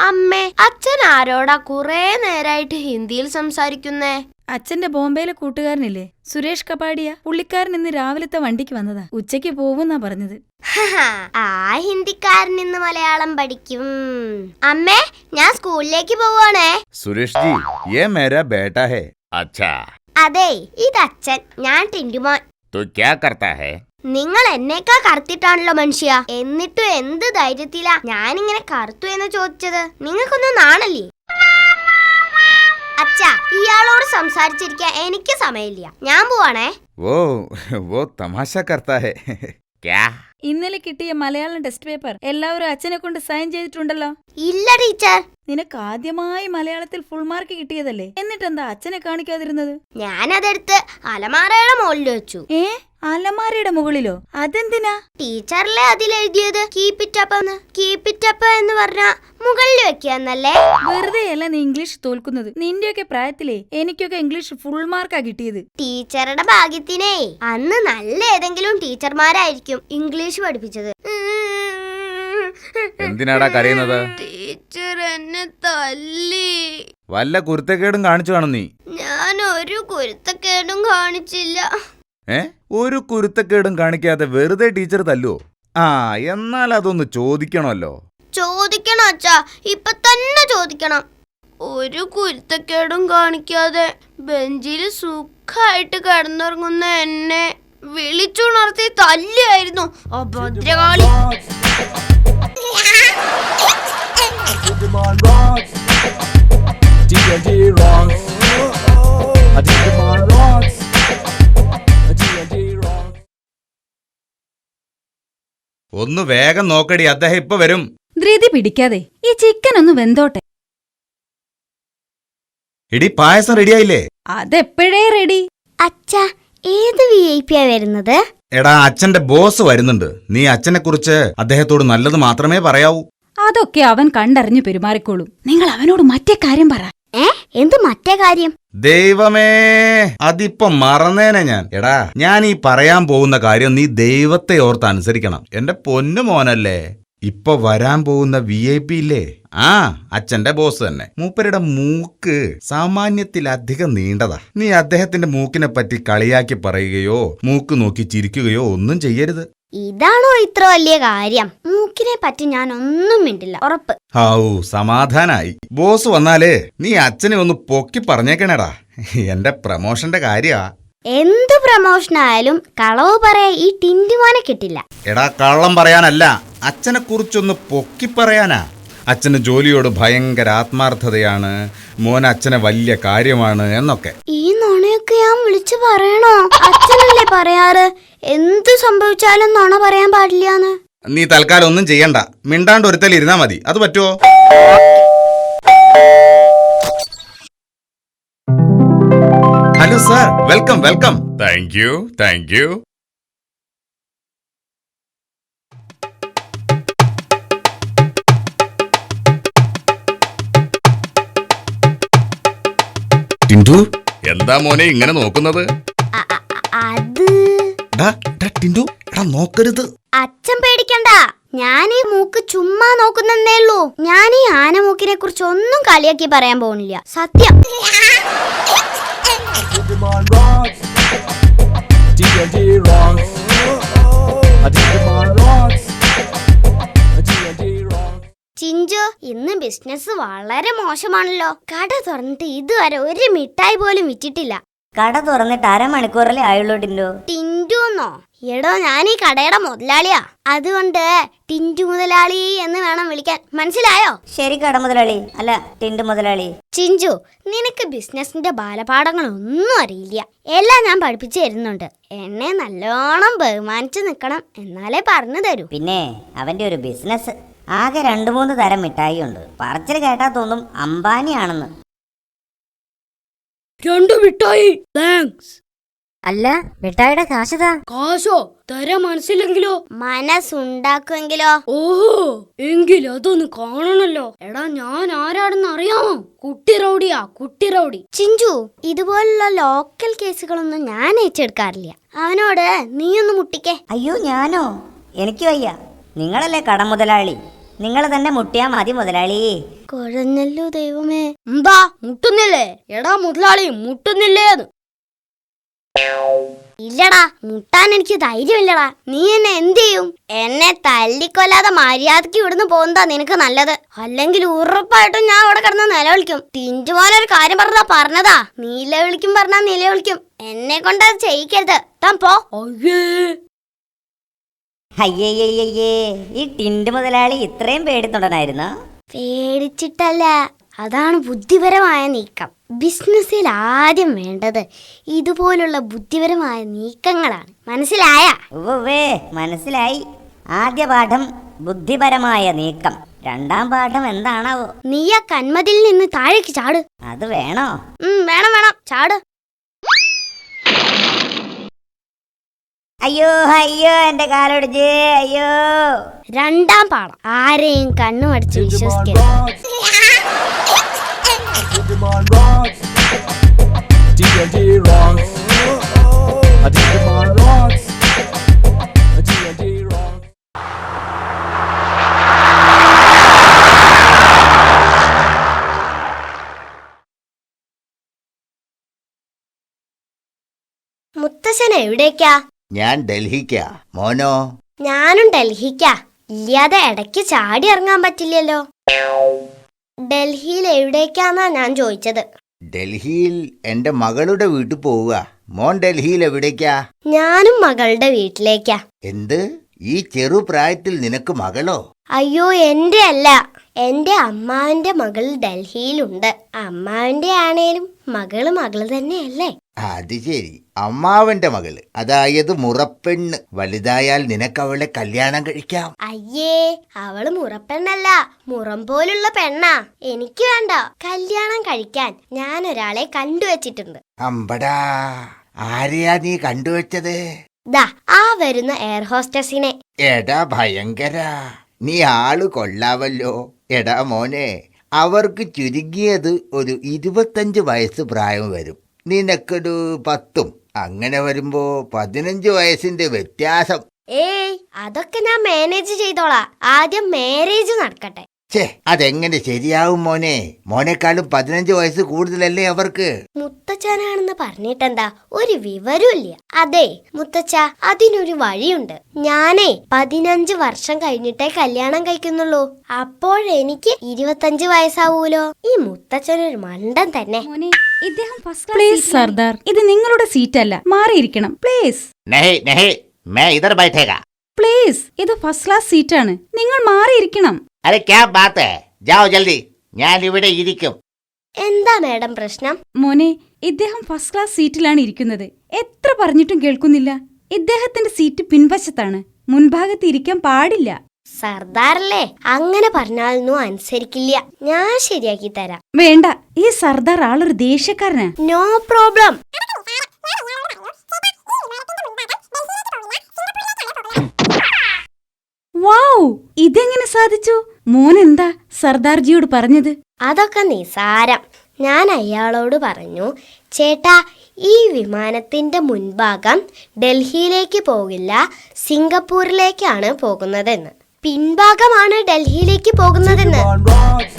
അമ്മേ, അച്ഛൻ ആരോടാ കുറെ നേരായിട്ട് ഹിന്ദിയിൽ സംസാരിക്കുന്നേ? അച്ഛന്റെ ബോംബെയിലെ കൂട്ടുകാരനില്ലേ, സുരേഷ് കപാടിയ. പുള്ളിക്കാരൻ ഇന്ന് രാവിലത്തെ വണ്ടിക്ക് വന്നതാ. ഉച്ചയ്ക്ക് പോവുന്നാ പറഞ്ഞത്. ആ ഹിന്ദിക്കാരൻ ഇന്ന് മലയാളം പഠിക്കും. അമ്മേ, ഞാൻ സ്കൂളിലേക്ക് പോവാണേ. സുരേഷ് ജി, യേ മേരാ ബേട്ടാ ഹൈ. അച്ഛാ. അതെ, ഇതച്ഛൻ, ഞാൻ ടിന്റുമോൻ. തോ ക്യാ കർത്താ ഹൈ? നിങ്ങൾ എന്നേക്കാ കറുത്തിട്ടാണല്ലോ മനുഷ്യ. എന്നിട്ടും എന്ത് ധൈര്യത്തിലാ ഞാനിങ്ങനെ കറുത്തു എന്ന് ചോദിച്ചത്? നിങ്ങൾക്കൊന്നും നാണല്ലേ? അച്ഛാ, ഇയാളോട് സംസാരിച്ചിരിക്കാൻ എനിക്ക് സമയമില്ല. ഞാൻ പോവാണേ. വോ തമാശ കർത്താ ഹൈ. ക്യാ? ഇന്നലെ കിട്ടിയ മലയാളം ടെസ്റ്റ് പേപ്പർ എല്ലാവരും അച്ഛനെ കൊണ്ട് സൈൻ ചെയ്തിട്ടുണ്ടല്ലോ. ഇല്ല ടീച്ചർ. നിനക്ക് ആദ്യമായി മലയാളത്തിൽ ഫുൾ മാർക്ക് കിട്ടിയതല്ലേ, എന്നിട്ടെന്താ അച്ഛനെ കാണിക്കാതിരുന്നത്? ഞാനതെടുത്ത് അലമാരയുടെ മുകളിൽ വെച്ചു. അലമാരയുടെ മുകളിലോ? അതെന്തിനാ? ടീച്ചറിലെ അതിലെഴുതിയത് കീപ് ഇറ്റ് അപ്പ് എന്ന് പറഞ്ഞാ മുകളിൽ വെക്കാന്നല്ലേ? വെറുതെയല്ല നീ ഇംഗ്ലീഷ് തോൽക്കുന്നത്. നിന്റെയൊക്കെ പ്രായത്തിലേ എനിക്കൊക്കെ ഇംഗ്ലീഷ് ഫുൾ മാർക്കാ കിട്ടിയത്. ടീച്ചറുടെ ഭാഗ്യത്തിനേ അന്ന് നല്ല ഏതെങ്കിലും ടീച്ചർമാരായിരിക്കും ഇംഗ്ലീഷ് പഠിപ്പിച്ചത്. എന്തിനാടാ കരയുന്നത്? ടീച്ചർ എന്നെ തല്ലി. വല്ല കുരുത്തക്കേടും കാണിച്ചു കാണും നീ. ഞാൻ ഒരു കുരുത്തക്കേടും കാണിച്ചില്ല. ഒരു കുരുത്തക്കേടും കാണിക്കാതെ വെറുതെ ടീച്ചർ തല്ലുവോ? എന്നാൽ അതൊന്ന് ചോദിക്കണമല്ലോ. ചോദിക്കണം അച്ഛാ, ഇപ്പൊ തന്നെ ചോദിക്കണം. ഒരു കുരുത്തക്കേടും കാണിക്കാതെ ബെഞ്ചിൽ സുഖമായിട്ട് കിടന്നുറങ്ങുന്ന എന്നെ വിളിച്ചുണർത്തി തല്ലിയായിരുന്നു അഭദ്രകാളി. ഒന്ന് വേഗം നോക്കടി, അദ്ദേഹം ഇപ്പൊ വരും. ധൃതി പിടിക്കാതെ ഈ ചിക്കൻ ഒന്ന് വെന്തോട്ടെ. എടി, പായസം റെഡിയായില്ലേ? അതെപ്പോഴേ റെഡി. അച്ഛാ, ഏത് VIP വരുന്നത്? എടാ, അച്ഛന്റെ ബോസ് വരുന്നുണ്ട്. നീ അച്ഛനെ കുറിച്ച് അദ്ദേഹത്തോട് നല്ലത് മാത്രമേ പറയാവൂ. അതൊക്കെ അവൻ കണ്ടറിഞ്ഞു പെരുമാറിക്കോളും. നിങ്ങൾ അവനോട് മറ്റേ കാര്യം പറ. എന്ത് മറ്റേ കാര്യം? ദൈവമേ, അതിപ്പം മറന്നേനെ ഞാൻ. എടാ, ഞാൻ ഈ പറയാൻ പോകുന്ന കാര്യം നീ ദൈവത്തെ ഓർത്ത് അനുസരിക്കണം. എന്റെ പൊന്നു മോനല്ലേ. ഇപ്പൊ വരാൻ പോകുന്ന VIP ഇല്ലേ, അച്ഛന്റെ ബോസ് തന്നെ. മൂപ്പരുടെ മൂക്ക് സാമാന്യത്തിലധികം നീണ്ടതാ. നീ അദ്ദേഹത്തിന്റെ മൂക്കിനെ പറ്റി കളിയാക്കി പറയുകയോ മൂക്ക് നോക്കി ചിരിക്കുകയോ ഒന്നും ചെയ്യരുത്. ഇതാണോ ഇത്ര വലിയ കാര്യം? മൂക്കിനെ പറ്റി ഞാൻ ഒന്നും മിണ്ടില്ല, ഉറപ്പ്. സമാധാനായി. ബോസ് വന്നാലേ നീ അച്ഛനെ ഒന്ന് പൊക്കി പറഞ്ഞേക്കണേടാ. എന്റെ പ്രമോഷന്റെ കാര്യാ. എന്ത് പ്രമോഷൻ ആയാലും കളവ് പറയാ ഈ ടിന്റുമോനെ കിട്ടില്ല. എടാ, കള്ളം പറയാനല്ല, അച്ഛനെ കുറിച്ചൊന്ന് പൊക്കി പറയാനാ. അച്ഛന് ജോലിയോട് ഭയങ്കര ആത്മാർത്ഥതയാണ്, മോൻ അച്ഛനെ വലിയ കാര്യമാണ് എന്നൊക്കെ. ഈ നുണയൊക്കെ ഞാൻ വിളിച്ചു പറയണോ? അച്ഛനല്ലേ പറയാറ് എന്ത് സംഭവിച്ചാലും നുണ പറയാൻ പാടില്ലാന്ന്. നീ തൽക്കാലം ഒന്നും ചെയ്യണ്ട, മിണ്ടാണ്ട് ഒരുത്തൽ ഇരുന്നാ മതി. അത് പറ്റുമോ? Hello sir, welcome welcome. Thank you. Tintu, എന്താ മോനെ ഇങ്ങനെ നോക്കുന്നത്? ടിന്റു, നോക്കരുത്. അച്ഛൻ പേടിക്കണ്ട, ഞാൻ ഈ മൂക്ക് ചുമ്മാ നോക്കുന്നേ ഉള്ളൂ. ഞാൻ ഈ ആനമൂക്കിനെ കുറിച്ച് ഒന്നും കളിയാക്കി പറയാൻ പോകുന്നില്ല, സത്യം. ചിഞ്ചു, ഇന്ന് ബിസിനസ് വളരെ മോശമാണല്ലോ. കട തുറന്നിട്ട് ഇതുവരെ ഒരു മിഠായി പോലും വിറ്റിട്ടില്ല. കട തുറന്നിട്ട് അരമണിക്കൂറല്ലേ ആയുള്ളൂ ടിന്റു. ടിന്റുന്നോ? എടോ, ഞാൻ ഈ കടയുടെ മുതലാളിയാ. അതുകൊണ്ട് ടിന്റു മുതലാളി എന്ന് വേണം വിളിക്കാൻ, മനസ്സിലായോ? ശരി, കട മുതലാളി അല്ല ടിന്റു മുതലാളി. ചിഞ്ചു, നിനക്ക് ബിസിനസിന്റെ ബാലപാഠങ്ങളൊന്നും അറിയില്ല. എല്ലാം ഞാൻ പഠിപ്പിച്ചു തരുന്നുണ്ട്. എന്നെ നല്ലോണം ബഹുമാനിച്ചു നിൽക്കണം, എന്നാലേ പറഞ്ഞു തരൂ. പിന്നെ അവന്റെ ഒരു ബിസിനസ് ആകെ 2-3 തരം മിഠായി ഉണ്ട്. പറച്ചിൽ കേട്ടാ തോന്നും അംബാനിയാണെന്ന്. 2 മിഠായി, താങ്ക്സ്. അല്ല, മിഠായിയുടെ കാശതാ. കാശോ തരാൻ മനസ്സിലെങ്കിലോ? മനസ്സുണ്ടാക്കുമെങ്കിലോ? ഓഹോ, എങ്കിൽ അതൊന്ന് കാണണല്ലോ. എടാ, ഞാൻ ആരാണെന്ന് അറിയാമോ? കുട്ടി റൗഡി. ചിഞ്ചു, ഇതുപോലുള്ള ലോക്കൽ കേസുകളൊന്നും ഞാൻ ഏറ്റെടുക്കാറില്ല. അവനോട് നീയൊന്ന് മുട്ടിക്കേ. അയ്യോ, ഞാനോ? എനിക്ക് വയ്യ. നിങ്ങളല്ലേ കട മുതലാളി. നിങ്ങൾ തന്നെ മുട്ടിയാ മതി മുതലാളി. കുഴഞ്ഞല്ലോ ദൈവമേ. എന്താ മുട്ടുന്നില്ലേ? എടാ മുതലാളി മുട്ടുന്നില്ലേന്ന്. ഇല്ലടാ, മുട്ടാൻ എനിക്ക് ധൈര്യമില്ലടാ. നീ എന്നെ എന്ത് ചെയ്യും? എന്നെ തല്ലിക്കൊല്ലാതെ മര്യാദക്ക് ഇവിടുന്ന് പോകുന്നതാ നിനക്ക് നല്ലത്. അല്ലെങ്കിൽ ഉറപ്പായിട്ടും ഞാൻ അവിടെ കിടന്ന് നിലവിളിക്കും. ടിൻറ്റുമോനൊരു കാര്യം പറഞ്ഞതാ. നിലവിളിക്കും പറഞ്ഞാ നിലവിളിക്കും. എന്നെ കൊണ്ട് അത് ചെയ്യിക്കരുത്. താൻ പോ. അയ്യേ അയ്യയ്യയ്യേ, ഈ ടിൻഡ് മുതലാളി ഇത്രയും പേടിത്തൊണ്ടനായിരുന്നോ? പേടിച്ചിട്ടല്ല, അതാണ് ബുദ്ധിപരമായ നീക്കം. ബിസിനസ്സിൽ ആദ്യം വേണ്ടത് ഇതുപോലുള്ള ബുദ്ധിപരമായ നീക്കങ്ങളാണ്. മനസ്സിലായ? ഉവ്വേ മനസ്സിലായി. ആദ്യ പാഠം ബുദ്ധിപരമായ നീക്കം. രണ്ടാം പാഠം എന്താണാവോ? നീ ആ കന്മതിൽ നിന്ന് താഴേക്ക് ചാട്. അത് വേണോ? വേണം ചാട്. അയ്യോ അയ്യോ, എന്റെ കാലൊടിച്ച്. അയ്യോ. രണ്ടാം പാഠം, ആരെയും കണ്ണുമടിച്ച് വിശ്വസിക്കരുത്. Digimon rocks. D&D rocks. A Digimon rocks. A D&D rocks. മുത്തശ്ശൻ എവിടേക്കാ? ഞാൻ ഡൽഹിക്കാ. മോനോ? ഞാനും ഡൽഹിക്കാ. ഇല്ലാതെ ഇടയ്ക്ക് ചാടി ഇറങ്ങാൻ പറ്റില്ലല്ലോ. ഡൽഹിയിൽ എവിടേക്കാന്നാ ഞാൻ ചോദിച്ചത്. ഡൽഹിയിൽ എന്റെ മകളുടെ വീട്ടിൽ പോവുക. മോൻ ഡൽഹിയിൽ എവിടേക്കാ? ഞാനും മകളുടെ വീട്ടിലേക്കാ. എന്ത്? ഈ ചെറുപ്രായത്തിൽ നിനക്ക് മകളോ? അയ്യോ, എന്റെ അല്ല, എന്റെ അമ്മാവന്റെ മകൾ ഡൽഹിയിലുണ്ട്. അമ്മാവന്റെ ആണേലും മകള് തന്നെയല്ലേ? അത് ശരി, അമ്മാവന്റെ മകള്, അതായത് മുറപ്പെണ്ണ്. വലുതായാൽ നിനക്ക് അവളെ കല്യാണം കഴിക്കാം. അയ്യേ, അവള് മുറപ്പെണ്ണല്ല, മുറം പോലുള്ള പെണ്ണാ. എനിക്ക് വേണ്ട. കല്യാണം കഴിക്കാൻ ഞാൻ ഒരാളെ കണ്ടുവച്ചിട്ടുണ്ട്. അമ്പടാ, ആരെയാ നീ കണ്ടുവച്ചത്? ദാ ആ വരുന്ന എയർ ഹോസ്റ്റസിനെ. എടാ ഭയങ്കര, നീ ആള് കൊള്ളാവല്ലോ. എടാ മോനെ, അവർക്ക് ചുരുങ്ങിയത് ഒരു 25 വയസ്സ് പ്രായം വരും. നിനക്കൊരു 10. അങ്ങനെ വരുമ്പോ 15 വയസ്സിന്റെ വ്യത്യാസം. ഏയ്, അതൊക്കെ ഞാൻ മാനേജ് ചെയ്തോളാം. ആദ്യം മാരേജ് നടക്കട്ടെ. ഛേ, അതെങ്ങനെ ശരിയാവും മോനെ? മോനേക്കാളും 15 വയസ്സ് കൂടുതലല്ലേ അവർക്ക്? മുത്തച്ഛനാണെന്ന് പറഞ്ഞിട്ടെന്താ, ഒരു വിവരമില്ല. അതെ മുത്തച്ഛ, അതിനൊരു വഴിയുണ്ട്. ഞാനേ 15 വർഷം കഴിഞ്ഞിട്ടേ കല്യാണം കഴിക്കുന്നുള്ളൂ. അപ്പോഴെനിക്ക് 25 വയസ്സാവൂലോ. ഈ മുത്തച്ഛനൊരു മണ്ടൻ തന്നെ. പ്ലീസ് സർദാർ, ഇത് നിങ്ങളുടെ സീറ്റല്ല, മാറിയിരിക്കണം പ്ലീസ്. നഹി നഹി, मैं इधर बैठेगा. പ്ലീസ്, ഇത് ഫസ്റ്റ് ക്ലാസ് സീറ്റാണ്, നിങ്ങൾ മാറിയിരിക്കണം. अरे क्या बात है, जाओ जल्दी. ഞാൻ ഇവിടെ ഇരിക്കും. എന്താ മേഡം പ്രശ്നം? മോനെ, ഇദ്ദേഹം ഫസ്റ്റ് ക്ലാസ് സീറ്റിലാണ് ഇരിക്കുന്നത്. എത്ര പറഞ്ഞിട്ടും കേൾക്കുന്നില്ല. ഇദ്ദേഹത്തിന്റെ സീറ്റ് പിൻവശത്താണ്, മുൻഭാഗത്ത് ഇരിക്കാൻ പാടില്ല. സർദാറല്ലേ, അങ്ങനെ പറഞ്ഞാലൊന്നും അനുസരിക്കില്ല. ഞാൻ ശരിയാക്കി തരാം. വേണ്ട, ഈ സർദാർ ആളൊരു ദേഷ്യക്കാരനാ. No problem. വൗ, ഇതെങ്ങനെ സാധിച്ചു? മോൻ എന്താ സർദാർജിയോട് പറഞ്ഞത്? അതൊക്കെ നിസാരം. ഞാൻ അയാളോട് പറഞ്ഞു, ചേട്ടാ, ഈ വിമാനത്തിന്റെ മുൻഭാഗം ഡൽഹിയിലേക്ക് പോകില്ല, സിംഗപ്പൂരിലേക്കാണ് പോകുന്നതെന്ന്. പിൻഭാഗമാണ് ഡൽഹിയിലേക്ക് പോകുന്നതെന്ന്. Digimon rocks.